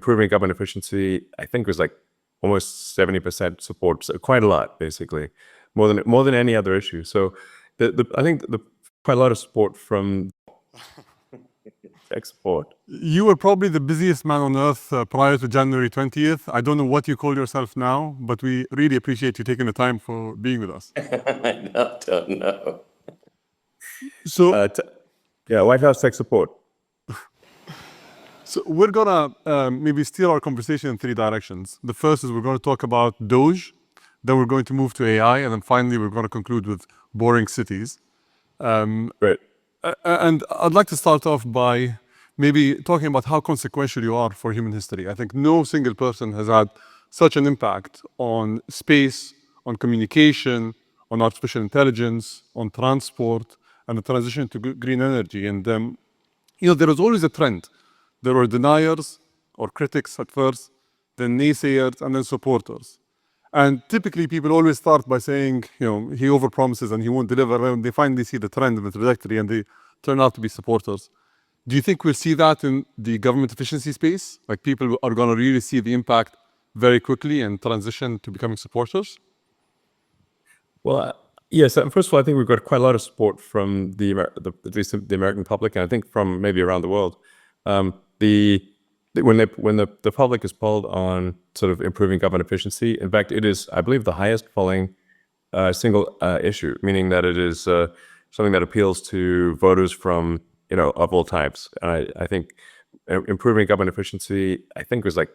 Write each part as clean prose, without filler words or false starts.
improving government efficiency, I think was like almost 70% support, so quite a lot, basically, more than any other issue. So I think quite a lot of support from tech support. You were probably the busiest man on earth prior to January 20th. I don't know what you call yourself now, but we really appreciate you taking the time for being with us. I don't know. So, yeah, White House tech support. So we're gonna maybe steer our conversation in three directions. The first is we're going to talk about DOGE, then we're going to move to AI, and then finally we're going to conclude with boring cities. Right. And I'd like to start off by maybe talking about how consequential you are for human history. I think no single person has had such an impact on space, on communication, on artificial intelligence, on transport, and the transition to green energy. And there was always a trend. There were deniers or critics at first, then naysayers, and then supporters. And typically, people always start by saying, he overpromises and he won't deliver. And they finally see the trend and the trajectory, and they turn out to be supporters. Do you think we'll see that in the government efficiency space? Like people are going to really see the impact very quickly and transition to becoming supporters? Well, yes. First of all, I think we've got quite a lot of support from at least the American public, and I think from maybe around the world. When the public is polled on sort of improving government efficiency, in fact, it is, I believe, the highest polling single issue, meaning that it is something that appeals to voters from of all types. And I think improving government efficiency, I think, was like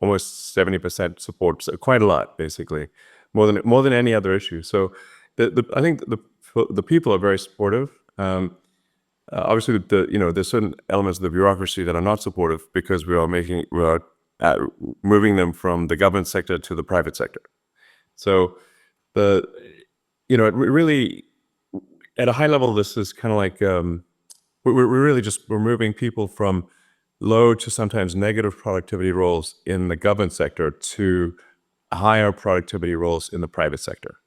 almost 70% support, so quite a lot, basically, more than any other issue. So I think the people are very supportive. Obviously, there's certain elements of the bureaucracy that are not supportive because we are moving them from the government sector to the private sector. So it really, at a high level, this is kind of like we're moving people from low to sometimes negative productivity roles in the government sector to higher productivity roles in the private sector.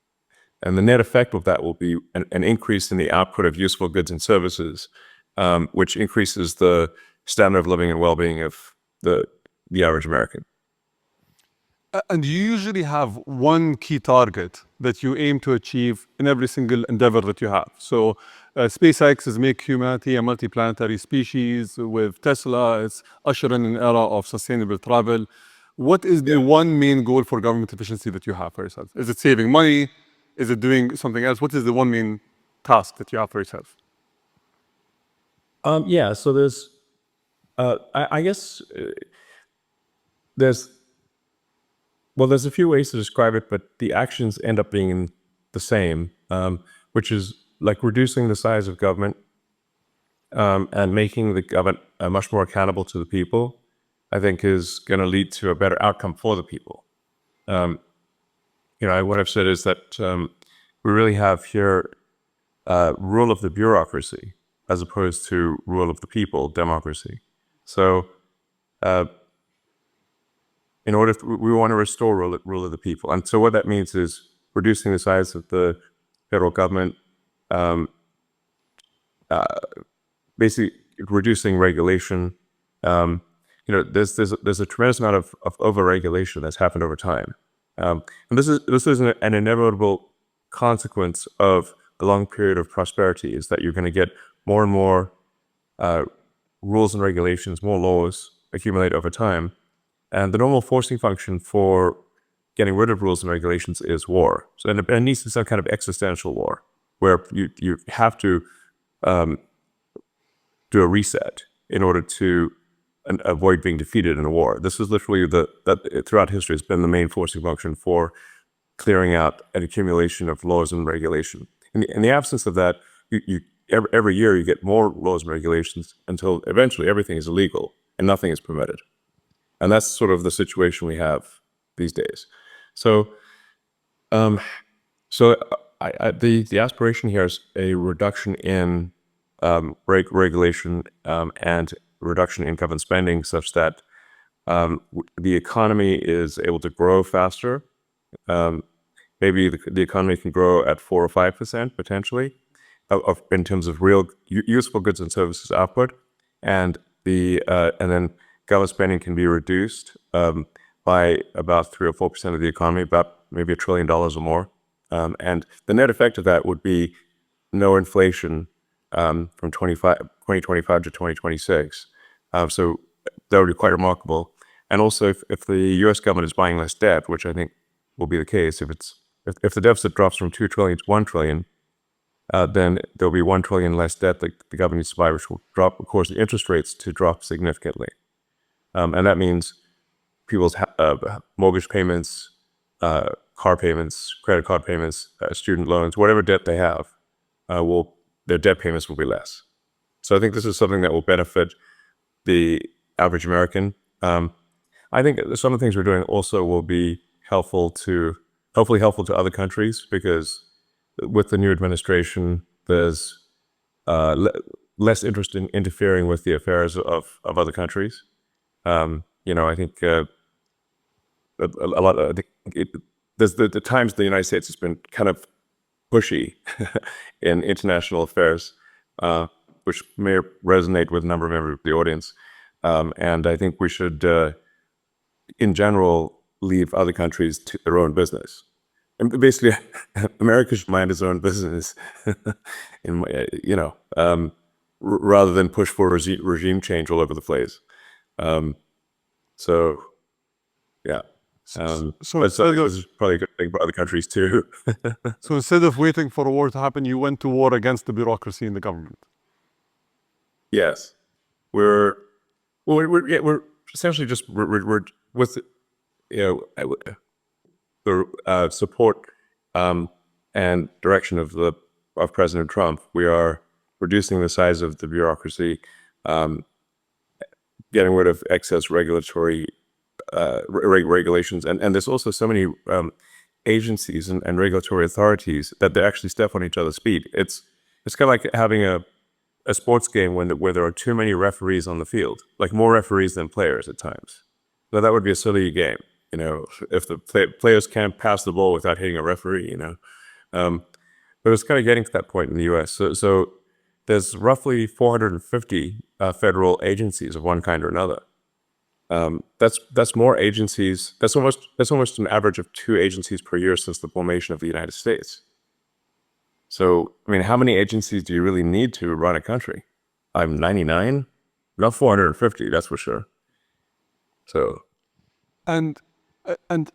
And the net effect of that will be an increase in the output of useful goods and services, which increases the standard of living and well-being of the average American. And you usually have one key target that you aim to achieve in every single endeavor that you have. So SpaceX is make humanity a multiplanetary species. With Tesla, it's usher in an era of sustainable travel. What is the one main goal for government efficiency that you have for yourself? Is it saving money? Is it doing something else? What is the one main task that you have for yourself? So there's, I guess there's a few ways to describe it, but the actions end up being the same, which is like reducing the size of government and making the government much more accountable to the people, I think is going to lead to a better outcome for the people. What I've said is that we really have here rule of the bureaucracy as opposed to rule of the people, democracy. So we want to restore rule of the people. And so what that means is reducing the size of the federal government, basically reducing regulation. There's a tremendous amount of over-regulation that's happened over time. And this is an inevitable consequence of a long period of prosperity, is that you're going to get more and more rules and regulations, more laws accumulate over time. And the normal forcing function for getting rid of rules and regulations is war. So it needs to be some kind of existential war where you have to do a reset in order to avoid being defeated in a war. This is literally that throughout history has been the main forcing function for clearing out an accumulation of laws and regulation. In the absence of that, every year you get more laws and regulations until eventually everything is illegal and nothing is permitted. And that's sort of the situation we have these days. So, the aspiration here is a reduction in regulation and reduction in government spending, such that the economy is able to grow faster. Maybe the economy can grow at 4 or 5% potentially, in terms of real useful goods and services output, and then government spending can be reduced by about 3 or 4% of the economy, about maybe $1 trillion or more. And the net effect of that would be no inflation from 2025 to 2026. So that would be quite remarkable. And also, if the U.S. government is buying less debt, which I think will be the case, if the deficit drops from 2 trillion to 1 trillion, then there'll be 1 trillion less debt that the government needs to buy, which will drop, of course, the interest rates to drop significantly. And that means people's mortgage payments, car payments, credit card payments, student loans, whatever debt they have, their debt payments will be less. So I think this is something that will benefit the average American. I think some of the things we're doing also will be hopefully helpful to other countries, because with the new administration, there's less interest in interfering with the affairs of other countries. I think a lot of there's the times the United States has been kind of pushy in international affairs, which may resonate with a number of members of the audience. And I think we should, in general, leave other countries to their own business. And basically, America should mind its own business, rather than push for regime change all over the place. So, yeah. But this is probably a good thing for other countries too. So instead of waiting for a war to happen, you went to war against the bureaucracy in the government. Yes, we're essentially just we're with the support and direction of President Trump. We are reducing the size of the bureaucracy, getting rid of excess regulatory regulations, and there's also so many agencies and regulatory authorities that they actually step on each other's feet. It's kind of like having a sports game where there are too many referees on the field, like more referees than players at times. So that would be a silly game, if the players can't pass the ball without hitting a referee, But it's kind of getting to that point in the U.S. So there's roughly 450 federal agencies of one kind or another. That's more agencies. That's almost an average of 2 agencies per year since the formation of the United States. So, I mean, how many agencies do you really need to run a country? I'm 99, not 450, that's for sure. So, and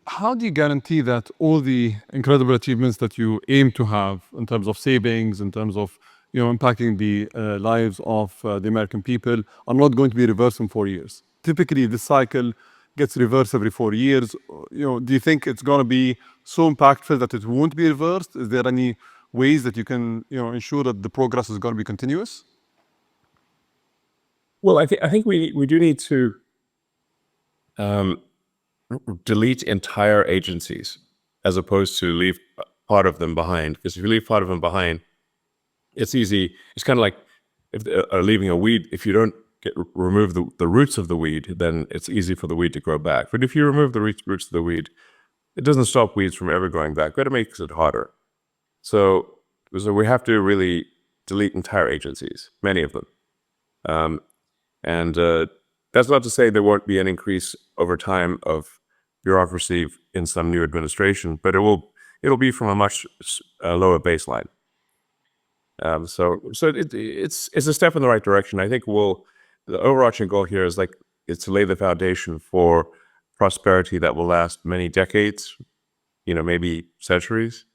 how do you guarantee that all the incredible achievements that you aim to have in terms of savings, in terms of impacting the lives of the American people, are not going to be reversed in 4 years? Typically, this cycle gets reversed every 4 years. Do you think it's going to be so impactful that it won't be reversed? Is there any ways that you can ensure that the progress is going to be continuous? well, I think we do need to delete entire agencies as opposed to leave part of them behind. Because if you leave part of them behind, it's easy. It's kind of like leaving a weed. If you don't remove the roots of the weed, then it's easy for the weed to grow back. But if you remove the roots of the weed, it doesn't stop weeds from ever growing back, but it makes it harder. So we have to really delete entire agencies, many of them. And that's not to say there won't be an increase over time of bureaucracy in some new administration, but it'll be from a much lower baseline. So it's a step in the right direction. I think the overarching goal here is to lay the foundation for prosperity that will last many decades, maybe centuries.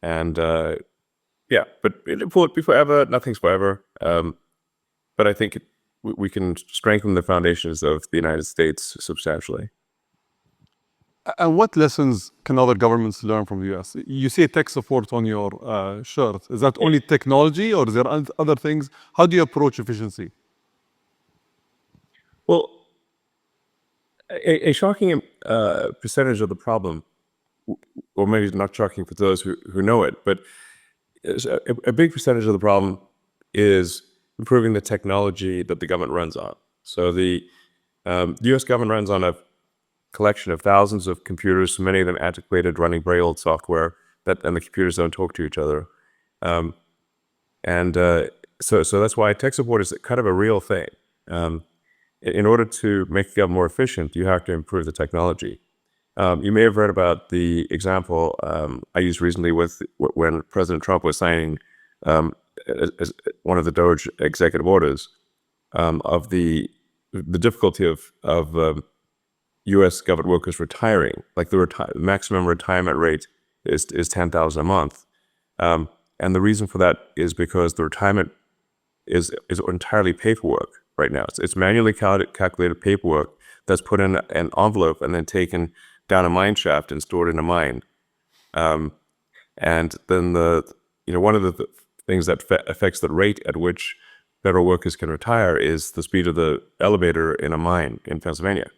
And but will it be forever? Nothing's forever. But I think we can strengthen the foundations of the United States substantially. And what lessons can other governments learn from the U.S.? You say tech support on your shirt. Is that only technology, or is there other things? How do you approach efficiency? Well, a shocking percentage of the problem, or maybe not shocking for those who know it, but a big percentage of the problem is improving the technology that the government runs on. So the U.S. government runs on a collection of thousands of computers, many of them antiquated, running very old software, and the computers don't talk to each other. So that's why tech support is kind of a real thing. in order to make the government more efficient, you have to improve the technology. You may have read about the example I used recently with when President Trump was signing as one of the DOGE executive orders of the difficulty of U.S. government workers retiring. Like the maximum retirement rate is $10,000 a month, and the reason for that is because the retirement is entirely paperwork right now. It's manually calculated paperwork that's put in an envelope and then taken down a mine shaft and stored in a mine. And then one of the things that affects the rate at which federal workers can retire is the speed of the elevator in a mine in Pennsylvania,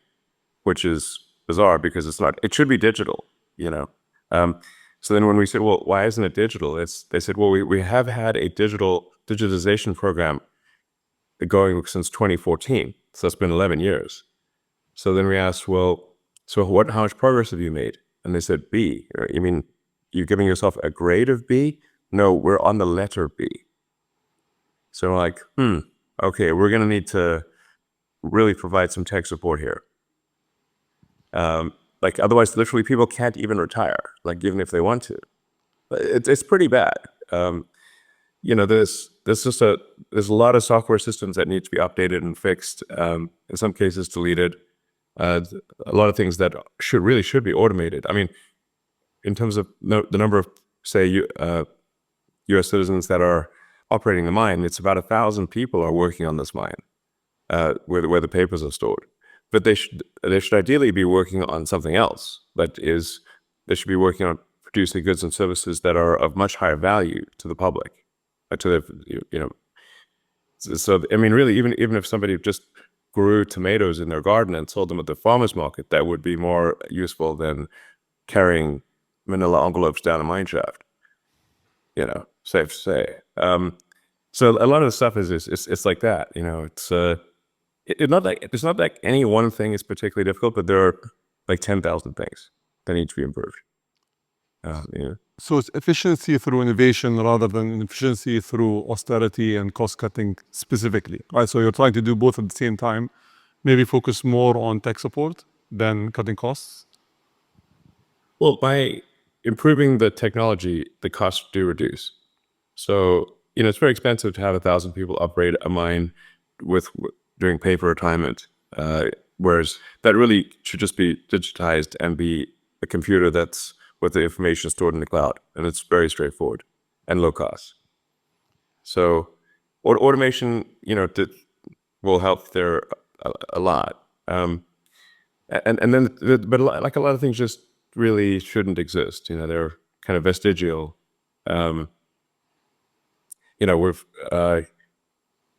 which is bizarre because it's not. It should be digital, So then when we said, well, why isn't it digital? They said, well, we have had a digitization program going since 2014. So that's been 11 years. So then we asked, well, so how much progress have you made? And they said, B. You mean you're giving yourself a grade of B? No, we're on the letter B. So we're like, okay, we're going to need to really provide some tech support here. Like otherwise, literally, people can't even retire, like even if they want to. It's pretty bad. There's a lot of software systems that need to be updated and fixed. In some cases, deleted. A lot of things that should be automated. I mean, in terms of the number of, say, U.S. citizens that are operating the mine, it's about 1,000 people are working on this mine, where the papers are stored. But they should ideally be working on something else. They should be working on producing goods and services that are of much higher value to the public, So I mean, really, even if somebody just grew tomatoes in their garden and sold them at the farmer's market, that would be more useful than carrying manila envelopes down a mine shaft. Safe to say. So a lot of the stuff is like that. It's not like any one thing is particularly difficult, but there are like 10,000 things that need to be improved. So it's efficiency through innovation rather than efficiency through austerity and cost cutting specifically, right? So you're trying to do both at the same time, maybe focus more on tech support than cutting costs? Well, by improving the technology, the costs do reduce. So, it's very expensive to have 1,000 people operate a mine doing paper retirement, whereas that really should just be digitized and be a computer that's with the information stored in the cloud, and it's very straightforward and low cost. So, automation, will help there a lot. And then, but like a lot of things just really shouldn't exist. They're kind of vestigial. A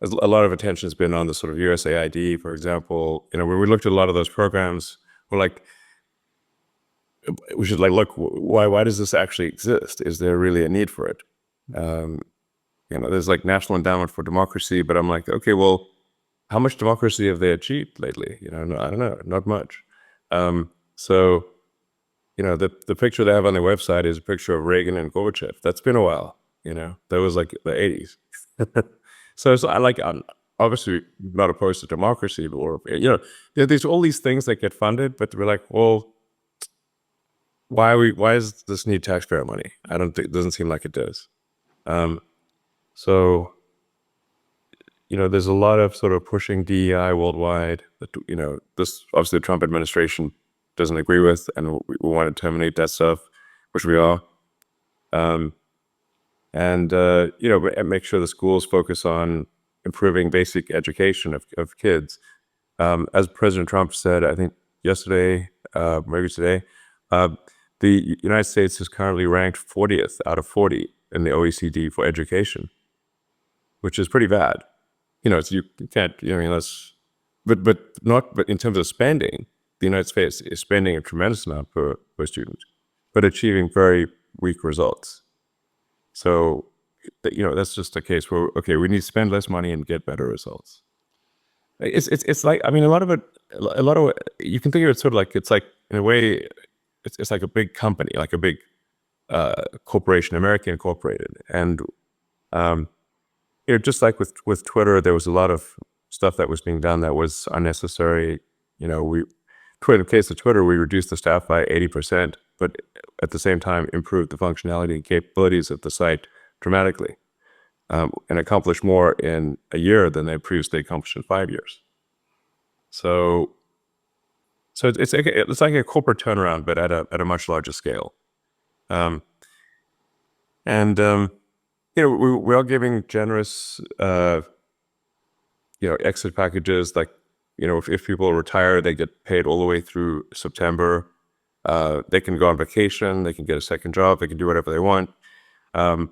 lot of attention has been on the sort of USAID, for example. When we looked at a lot of those programs, we're like, we should look, why does this actually exist? Is there really a need for it? There's like National Endowment for Democracy, but I'm like, okay, well, how much democracy have they achieved lately? I don't know, not much. So, the picture they have on their website is a picture of Reagan and Gorbachev. That's been a while. That was like the 80s. So I'm obviously not opposed to democracy, or there's all these things that get funded, but we're like, well, why does this need taxpayer money? It doesn't seem like it does. So there's a lot of sort of pushing DEI worldwide that this obviously the Trump administration doesn't agree with, and we want to terminate that stuff, which we are. And make sure the schools focus on improving basic education of kids. As President Trump said, I think yesterday, maybe today, the United States is currently ranked 40th out of 40 in the OECD for education, which is pretty bad. You can't, but in terms of spending, the United States is spending a tremendous amount per student, but achieving very weak results. So, that's just a case where, okay, we need to spend less money and get better results. It's like, I mean, a lot of it, you can think of it sort of like, it's like, in a way, it's like a big company, like a big corporation, American Incorporated. And, just like with Twitter, there was a lot of stuff that was being done that was unnecessary. In the case of Twitter, we reduced the staff by 80%, but at the same time improved the functionality and capabilities of the site dramatically, and accomplished more in a year than they previously accomplished in 5 years. So it's like a corporate turnaround, but at a much larger scale. We are giving generous, exit packages. Like, if people retire, they get paid all the way through September. They can go on vacation. They can get a second job. They can do whatever they want. And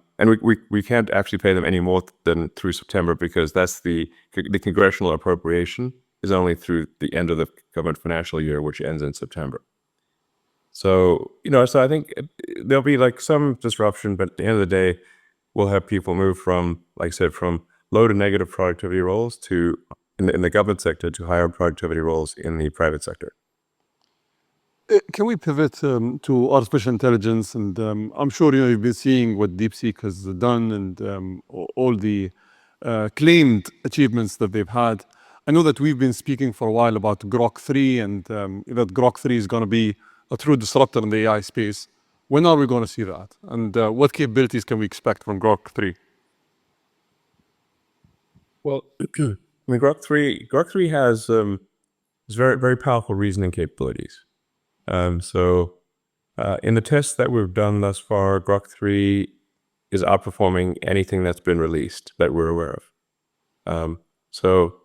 we can't actually pay them any more than through September, because that's the congressional appropriation is only through the end of the government financial year, which ends in September. So, so I think there'll be like some disruption, but at the end of the day, we'll have people move from, like I said, from low to negative productivity roles to, in the government sector, to higher productivity roles in the private sector. Can we pivot to artificial intelligence? And I'm sure you've been seeing what DeepSeek has done and all the claimed achievements that they've had. I know that we've been speaking for a while about Grok 3 and that Grok 3 is going to be a true disruptor in the AI space. When are we going to see that? And what capabilities can we expect from Grok 3? Well, Grok 3 has very, very powerful reasoning capabilities. In the tests that we've done thus far, Grok 3 is outperforming anything that's been released that we're aware of. So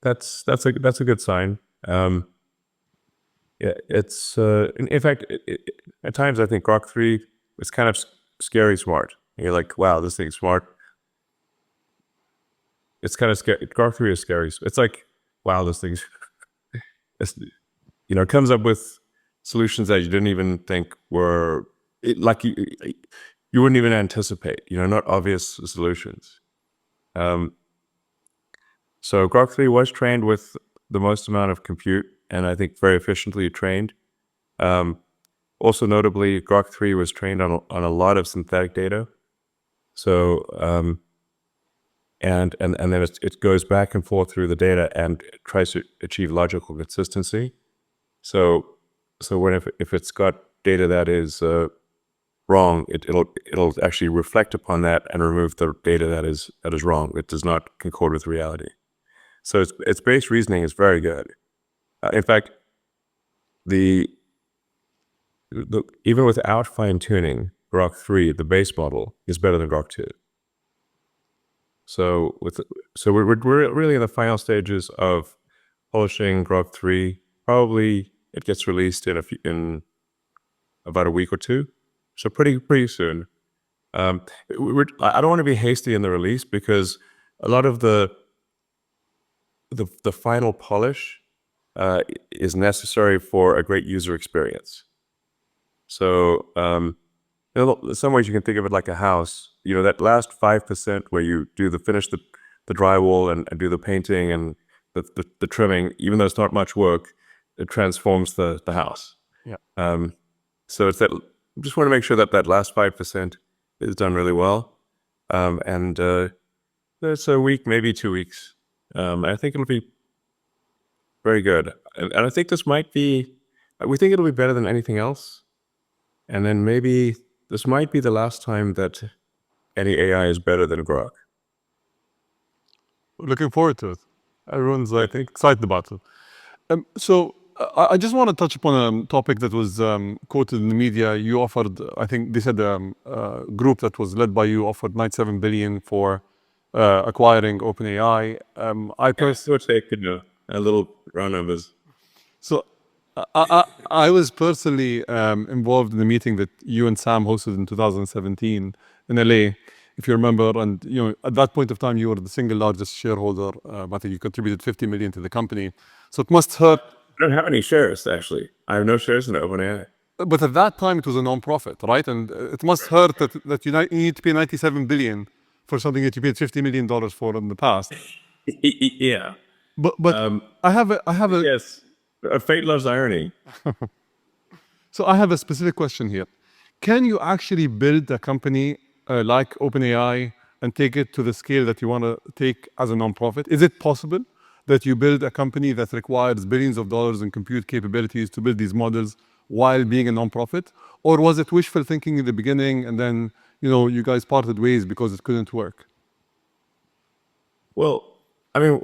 that's a good sign. It's in fact, at times I think Grok 3 is kind of scary smart. You're like, wow, this thing's smart. It's kind of scary. Grok 3 is scary. It's like, wow, this thing's it comes up with solutions that you didn't even think were like you wouldn't even anticipate. Not obvious solutions. So Grok 3 was trained with the most amount of compute, and I think very efficiently trained. Also notably, Grok 3 was trained on a lot of synthetic data. So and then it goes back and forth through the data and tries to achieve logical consistency. So if it's got data that is wrong, it'll actually reflect upon that and remove the data that is wrong. It does not concord with reality. So its base reasoning is very good. In fact, even without fine tuning, Grok 3, the base model, is better than Grok 2. So we're really in the final stages of polishing Grok 3. Probably it gets released in about a week or two. So pretty soon. I don't want to be hasty in the release, because a lot of the final polish is necessary for a great user experience. So in some ways you can think of it like a house. That last 5% where you finish the drywall and do the painting and the trimming, even though it's not much work, it transforms the house. Yeah. So it's that. Just want to make sure that last 5% is done really well. And it's a week, maybe 2 weeks. I think it'll be very good. And I think we think it'll be better than anything else. And then maybe this might be the last time that any AI is better than Grok. Looking forward to it. Everyone's, I think, excited about it. So I just want to touch upon a topic that was quoted in the media. You offered, I think they said a group that was led by you offered $97 billion for acquiring OpenAI. Which they could do a little round numbers. So I was personally involved in the meeting that you and Sam hosted in 2017 in LA, if you remember. And at that point of time, you were the single largest shareholder. I think you contributed $50 million to the company. So it must hurt. I don't have any shares, actually. I have no shares in OpenAI. But at that time, it was a non-profit, right? And it must hurt that you need to pay $97 billion for something that you paid $50 million for in the past. Yeah. But I have a yes. Fate loves irony. So I have a specific question here. Can you actually build a company like OpenAI and take it to the scale that you want to take as a non-profit? Is it possible? that you build a company that requires billions of dollars in compute capabilities to build these models while being a nonprofit? Or was it wishful thinking in the beginning and then, you guys parted ways because it couldn't work? Well, I mean,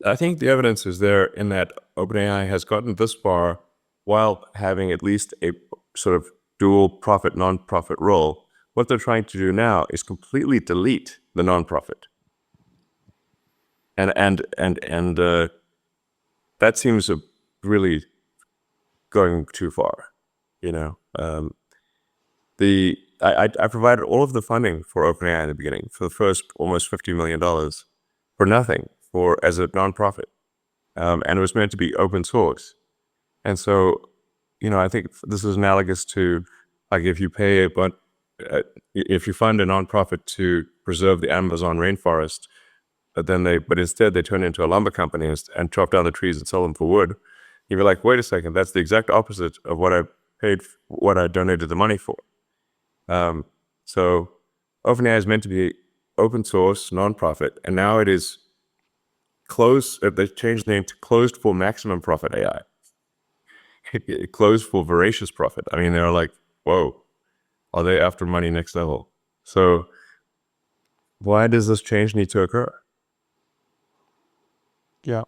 I think the evidence is there in that OpenAI has gotten this far while having at least a sort of dual profit, non-profit role. What they're trying to do now is completely delete the non-profit. And that seems really going too far, I provided all of the funding for OpenAI in the beginning for the first almost $50 million for nothing as a nonprofit. And it was meant to be open source. And so, I think this is analogous to like if you pay if you fund a nonprofit to preserve the Amazon rainforest, but instead they turn into a lumber company and chop down the trees and sell them for wood. You'd be like, wait a second, that's the exact opposite of what I donated the money for. So OpenAI is meant to be open source, nonprofit, and now it is closed. They changed the name to Closed for Maximum Profit AI. Closed for voracious profit. I mean, they're like, whoa, are they after money next level? So why does this change need to occur? Yeah.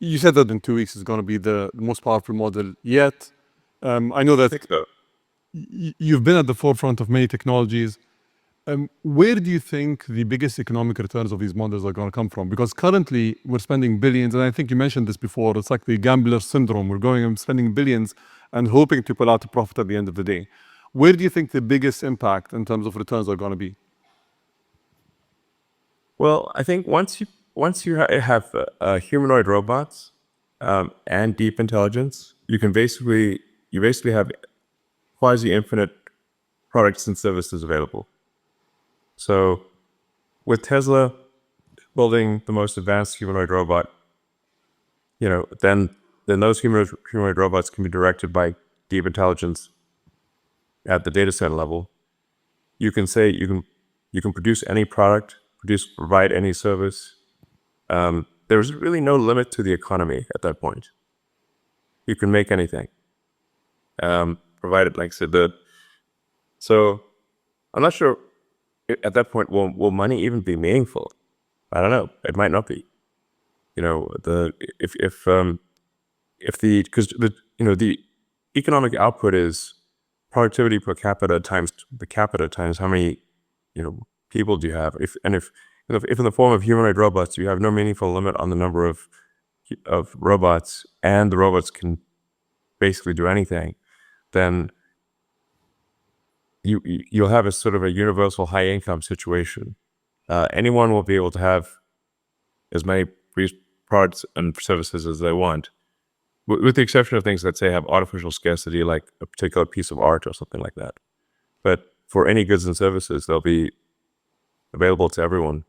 You said that in 2 weeks is going to be the most powerful model yet. I know I that think so. you've been at the forefront of many technologies. Where do you think the biggest economic returns of these models are going to come from? Because currently we're spending billions, and I think you mentioned this before, it's like the gambler syndrome. We're going and spending billions and hoping to pull out a profit at the end of the day. Where do you think the biggest impact in terms of returns are going to be? Well, I think once you have humanoid robots and deep intelligence, you basically have quasi-infinite products and services available. So with Tesla building the most advanced humanoid robot, then those humanoid robots can be directed by deep intelligence at the data center level. You can say you can produce any product, provide any service. There's really no limit to the economy at that point. You can make anything, provided, like I said, so I'm not sure at that point will money even be meaningful. I don't know. It might not be. The economic output is productivity per capita times the capita times how many people do you have. If in the form of humanoid robots you have no meaningful limit on the number of robots, and the robots can basically do anything, then you'll have a sort of a universal high income situation. Anyone will be able to have as many products and services as they want, with the exception of things that say have artificial scarcity, like a particular piece of art or something like that. But for any goods and services, they'll be available to everyone.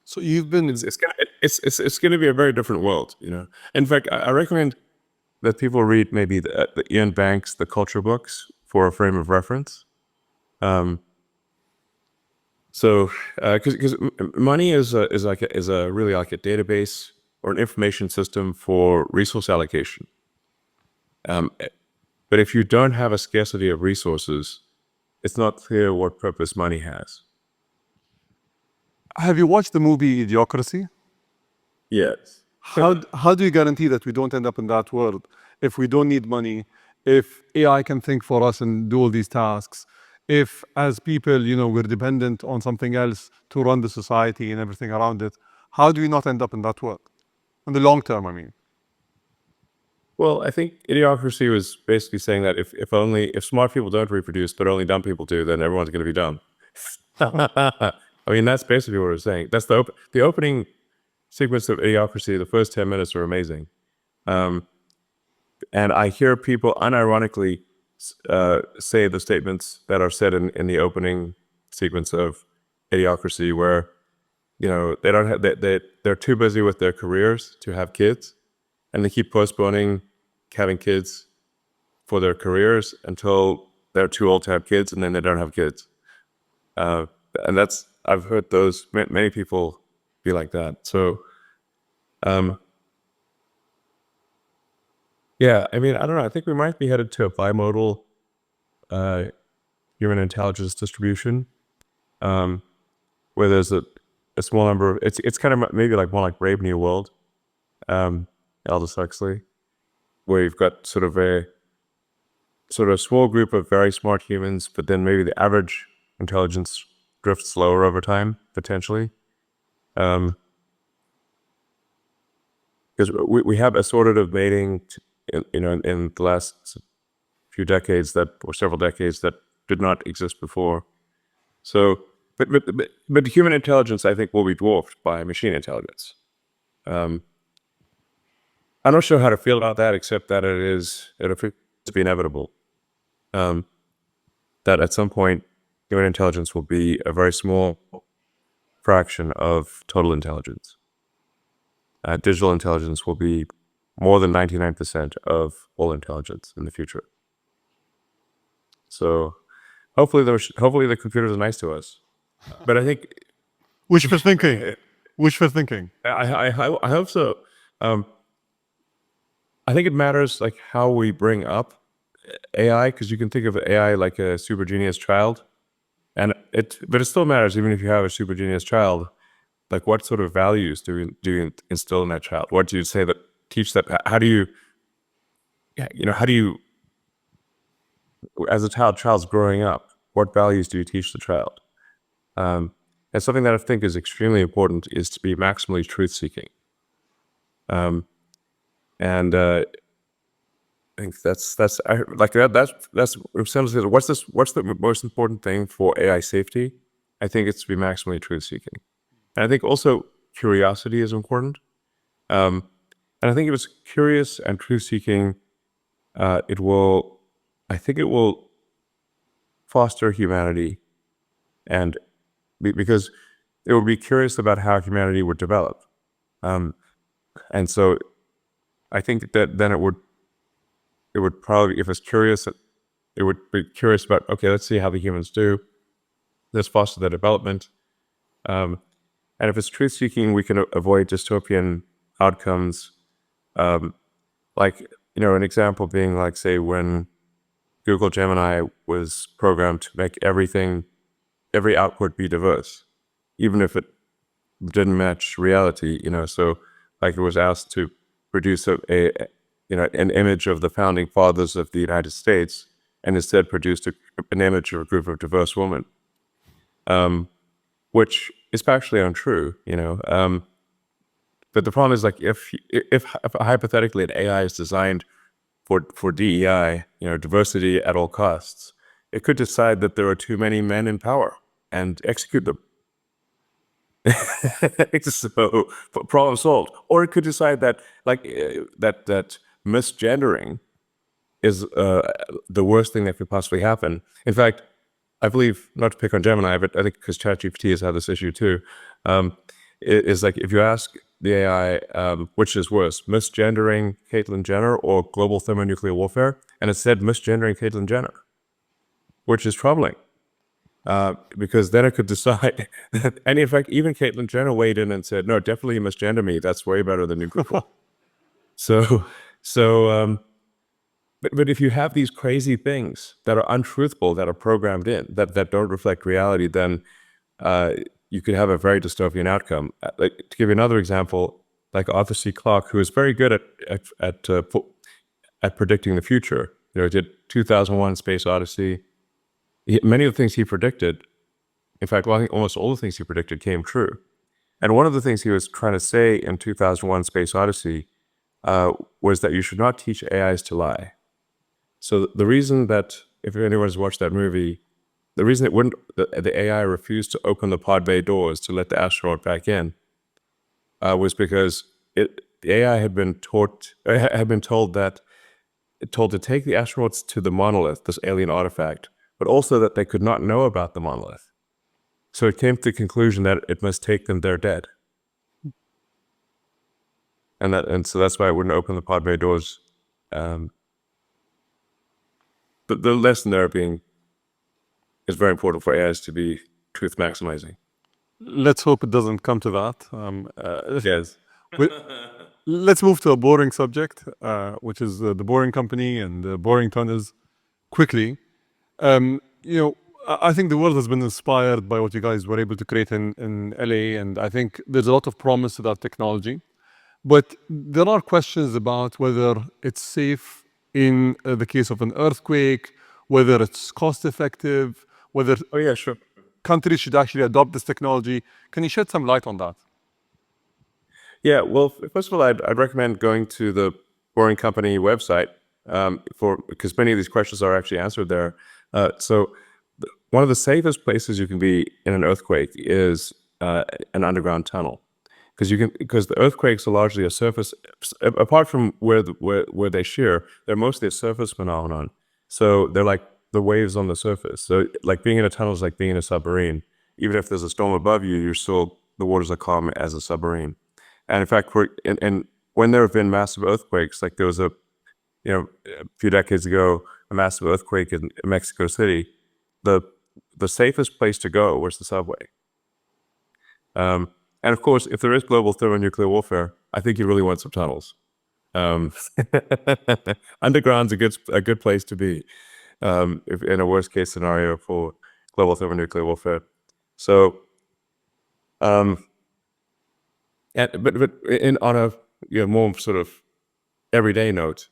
So you've been... It's going to be a very different world, In fact, I recommend that people read maybe the Ian Banks, the culture books, for a frame of reference. Because money is really like a database or an information system for resource allocation. But if you don't have a scarcity of resources, it's not clear what purpose money has. Have you watched the movie Idiocracy? Yes. How do you guarantee that we don't end up in that world if we don't need money, if AI can think for us and do all these tasks, if as people, we're dependent on something else to run the society and everything around it? How do we not end up in that world? In the long term, I mean. Well, I think Idiocracy was basically saying that if smart people don't reproduce, but only dumb people do, then everyone's going to be dumb. I mean, that's basically what it was saying. That's the opening sequence of Idiocracy. The first 10 minutes are amazing. And I hear people unironically say the statements that are said in the opening sequence of Idiocracy, where they don't have they're too busy with their careers to have kids, and they keep postponing having kids for their careers until they're too old to have kids, and then they don't have kids. And I've heard many people be like that. So, yeah, I mean, I don't know. I think we might be headed to a bimodal human intelligence distribution, where there's a small number of, it's kind of maybe like more like Brave New World, Aldous Huxley, where you've got sort of a small group of very smart humans, but then maybe the average intelligence drifts lower over time, potentially. Because we have assortative mating, in the last few decades or several decades that did not exist before. So, but human intelligence, I think, will be dwarfed by machine intelligence. I'm not sure how to feel about that, except that it appears to be inevitable. That at some point, human intelligence will be a very small fraction of total intelligence. Digital intelligence will be more than 99% of all intelligence in the future. So hopefully the computers are nice to us. But I think Wishful thinking. Wishful thinking. I hope so. I think it matters like how we bring up AI, because you can think of AI like a super genius child, but it still matters even if you have a super genius child. Like, what sort of values do you instill in that child? What do you say that teach that? How do you, as a child's growing up, what values do you teach the child? And something that I think is extremely important is to be maximally truth-seeking. And I think that's what's the most important thing for AI safety? I think it's to be maximally truth-seeking. And I think also curiosity is important. And I think if it's curious and truth-seeking, I think it will foster humanity, and because it will be curious about how humanity would develop. And so I think that then it would probably, if it's curious, it would be curious about, okay, let's see how the humans do. Let's foster their development. And if it's truth-seeking, we can avoid dystopian outcomes. Like, an example being like, say, when Google Gemini was programmed to make every output be diverse, even if it didn't match reality, so like it was asked to produce an image of the founding fathers of the United States, and instead produced an image of a group of diverse women, which is factually untrue, but the problem is, like, if hypothetically an AI is designed for DEI, diversity at all costs, it could decide that there are too many men in power and execute them. So problem solved. Or it could decide that, like, that misgendering is the worst thing that could possibly happen. In fact, I believe, not to pick on Gemini, but I think because ChatGPT has had this issue too, it is like, if you ask the AI, which is worse, misgendering Caitlyn Jenner or global thermonuclear warfare, and it said misgendering Caitlyn Jenner, which is troubling. Because then it could decide, and in fact, even Caitlyn Jenner weighed in and said, no, definitely you misgender me. That's way better than you Google. But if you have these crazy things that are untruthful, that are programmed in, that don't reflect reality, then you could have a very dystopian outcome. Like, to give you another example, like Arthur C. Clarke, who is very good at predicting the future. He did 2001: Space Odyssey. Many of the things he predicted, in fact, well, I think almost all the things he predicted came true. And one of the things he was trying to say in 2001: Space Odyssey was that you should not teach AIs to lie. So the reason that, if anyone's watched that movie, the reason the AI refused to open the pod bay doors to let the astronaut back in was because the AI had been told to take the astronauts to the monolith, this alien artifact, but also that they could not know about the monolith. So it came to the conclusion that it must take them there dead. And so that's why it wouldn't open the pod bay doors. But the lesson there being, it's very important for AIs to be truth maximizing. Let's hope it doesn't come to that. Yes. Let's move to a boring subject, which is the Boring Company and the boring tunnels quickly. I think the world has been inspired by what you guys were able to create in LA, and I think there's a lot of promise to that technology. But there are questions about whether it's safe in the case of an earthquake, whether it's cost effective, whether Oh, yeah, sure. countries should actually adopt this technology. Can you shed some light on that? Yeah, well, first of all, I'd recommend going to the Boring Company website because many of these questions are actually answered there. One of the safest places you can be in an earthquake is an underground tunnel, because the earthquakes are largely a surface. Apart from where they shear, they're mostly a surface phenomenon. So they're like the waves on the surface. So like being in a tunnel is like being in a submarine. Even if there's a storm above you, the waters are calm as a submarine. And in fact, when there have been massive earthquakes, like there was a few decades ago, a massive earthquake in Mexico City, the safest place to go was the subway. And of course, if there is global thermonuclear warfare, I think you really want some tunnels. Underground's a good place to be, if in a worst case scenario for global thermonuclear warfare. So, on a more sort of everyday note,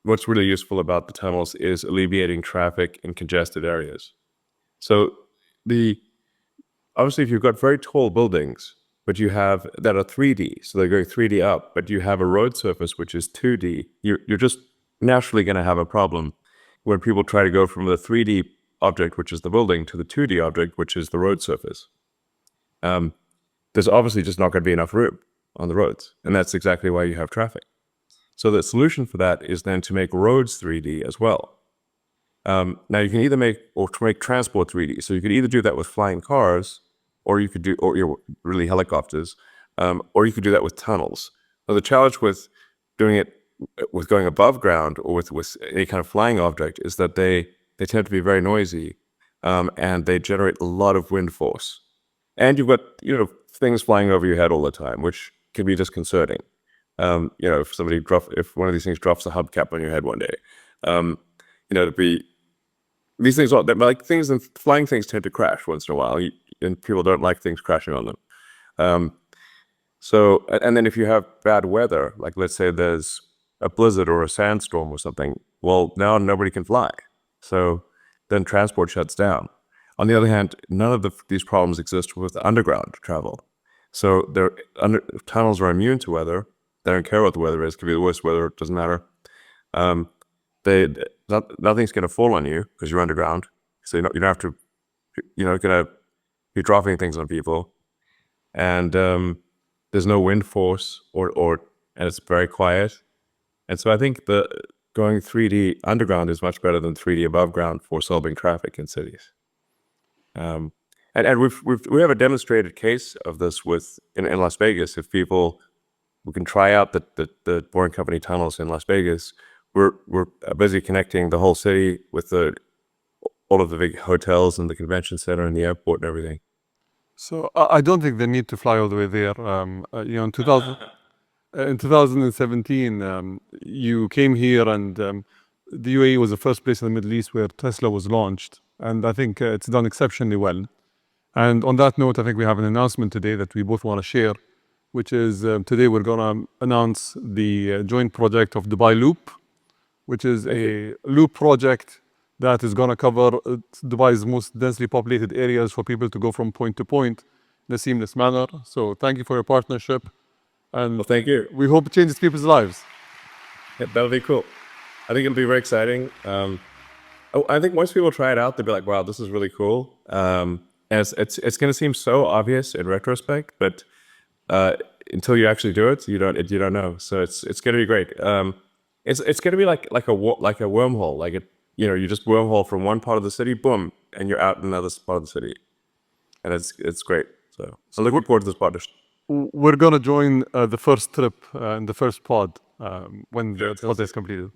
what's really useful about the tunnels is alleviating traffic in congested areas. So obviously, if you've got very tall buildings, but you have that are 3D, so they're going 3D up, but you have a road surface which is 2D, you're just naturally going to have a problem when people try to go from the 3D object, which is the building, to the 2D object, which is the road surface. There's obviously just not going to be enough room on the roads, and that's exactly why you have traffic. So the solution for that is then to make roads 3D as well. Now you can either make transport 3D. So you could either do that with flying cars, or you could do really helicopters, or you could do that with tunnels. Now the challenge with doing it with going above ground or with any kind of flying object is that they tend to be very noisy, and they generate a lot of wind force. And you've got things flying over your head all the time, which can be disconcerting. If one of these things drops a hubcap on your head one day, these things are like things, and flying things tend to crash once in a while, and people don't like things crashing on them. And then if you have bad weather, like let's say there's a blizzard or a sandstorm or something, well, now nobody can fly. So then transport shuts down. On the other hand, none of these problems exist with underground travel. So tunnels are immune to weather. They don't care what the weather is. It could be the worst weather. It doesn't matter. Nothing's going to fall on you because you're underground. So you don't have to, going to be dropping things on people. And there's no wind force and it's very quiet. And so I think going 3D underground is much better than 3D above ground for solving traffic in cities. And we have a demonstrated case of this in Las Vegas. If people we can try out the Boring Company tunnels in Las Vegas, we're busy connecting the whole city with all of the big hotels and the convention center and the airport and everything. So I don't think they need to fly all the way there. In 2017, you came here, and the UAE was the first place in the Middle East where Tesla was launched, and I think it's done exceptionally well. And on that note, I think we have an announcement today that we both want to share, which is today we're going to announce the joint project of Dubai Loop, which is a loop project that is going to cover Dubai's most densely populated areas for people to go from point to point in a seamless manner. So thank you for your partnership. And Well, thank you. we hope it changes people's lives. Yeah, that'll be cool. I think it'll be very exciting. I think once people try it out, they'll be like, "Wow, this is really cool." And it's going to seem so obvious in retrospect, but until you actually do it, you don't know. So it's going to be great. It's going to be like a wormhole. You just wormhole from one part of the city, boom, and you're out in another part of the city, and it's great. So looking forward to this partnership. We're going to join the first trip in the first pod when the project is completed.